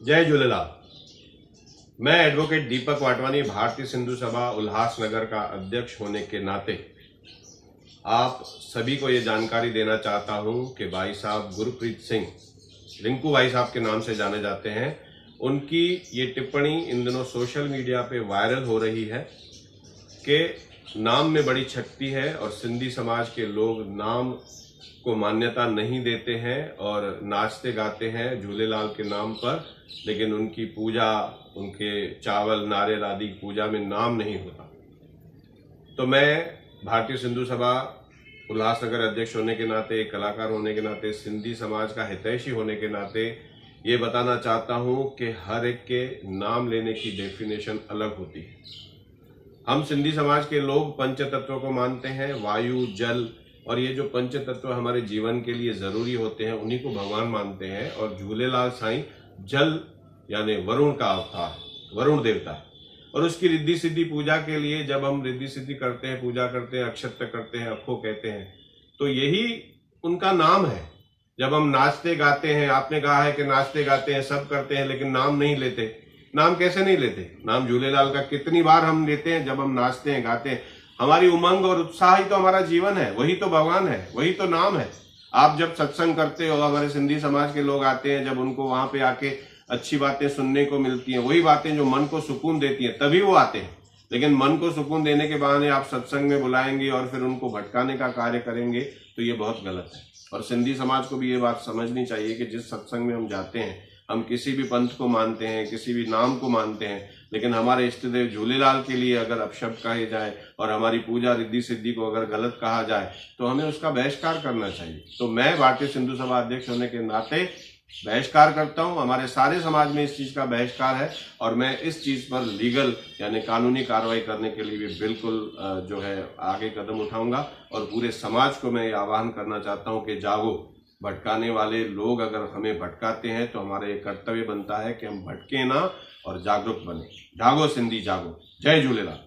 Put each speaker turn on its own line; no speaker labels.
जय झूलेलाल। मैं एडवोकेट दीपक वाटवानी भारतीय सिंधु सभा उल्हासनगर का अध्यक्ष होने के नाते आप सभी को ये जानकारी देना चाहता हूं कि भाई साहब गुरप्रीत सिंह, रिंकू भाई साहब के नाम से जाने जाते हैं, उनकी ये टिप्पणी इन दिनों सोशल मीडिया पे वायरल हो रही है कि नाम में बड़ी शक्ति है और सिंधी समाज के लोग नाम को मान्यता नहीं देते हैं और नाचते गाते हैं झूलेलाल के नाम पर, लेकिन उनकी पूजा, उनके चावल नारियल आदि पूजा में नाम नहीं होता। तो मैं भारतीय सिंधु सभा उल्हासनगर अध्यक्ष होने के नाते, एक कलाकार होने के नाते, सिंधी समाज का हितैषी होने के नाते ये बताना चाहता हूं कि हर एक के नाम लेने की डेफिनेशन अलग होती है। हम सिंधी समाज के लोग पंच तत्वों को मानते हैं, वायु, जल, और ये जो पंच तत्व हमारे जीवन के लिए जरूरी होते हैं उन्हीं को भगवान मानते हैं। और झूलेलाल साईं जल यानी वरुण का अवतार, वरुण देवता है। और उसकी रिद्धि सिद्धि पूजा के लिए जब हम रिद्धि सिद्धि करते हैं, पूजा करते हैं, अक्षत करते हैं, अखो कहते हैं, तो यही उनका नाम है। जब हम नाचते गाते हैं, आपने कहा है कि नाचते गाते हैं, सब करते हैं, लेकिन नाम नहीं लेते। नाम कैसे नहीं लेते? नाम झूलेलाल का कितनी बार हम लेते हैं जब हम नाचते हैं, गाते हैं। हमारी उमंग और उत्साह ही तो हमारा जीवन है, वही तो भगवान है, वही तो नाम है। आप जब सत्संग करते हो, हमारे सिंधी समाज के लोग आते हैं, जब उनको वहां पे आके अच्छी बातें सुनने को मिलती हैं, वही बातें जो मन को सुकून देती हैं, तभी वो आते हैं। लेकिन मन को सुकून देने के बहाने आप सत्संग में बुलाएंगे और फिर उनको भटकाने का कार्य करेंगे, तो ये बहुत गलत है। और सिंधी समाज को भी ये बात समझनी चाहिए कि जिस सत्संग में हम जाते हैं, हम किसी भी पंथ को मानते हैं, किसी भी नाम को मानते हैं, लेकिन हमारे इष्ट देव झूलेलाल के लिए अगर अपशब्द कहे जाए और हमारी पूजा रिद्धि सिद्धि को अगर गलत कहा जाए तो हमें उसका बहिष्कार करना चाहिए। तो मैं भारतीय सिंधु सभा अध्यक्ष होने के नाते बहिष्कार करता हूं। हमारे सारे समाज में इस चीज का बहिष्कार है और मैं इस चीज पर लीगल यानी कानूनी कार्रवाई करने के लिए भी बिल्कुल जो है आगे कदम उठाऊंगा। और पूरे समाज को मैं आह्वान करना चाहता हूं कि जागो। भटकाने वाले लोग अगर हमें भटकाते हैं तो हमारा ये कर्तव्य बनता है कि हम भटके ना और जागरूक बने। जागो सिंधी जागो। जय झूलेलाल।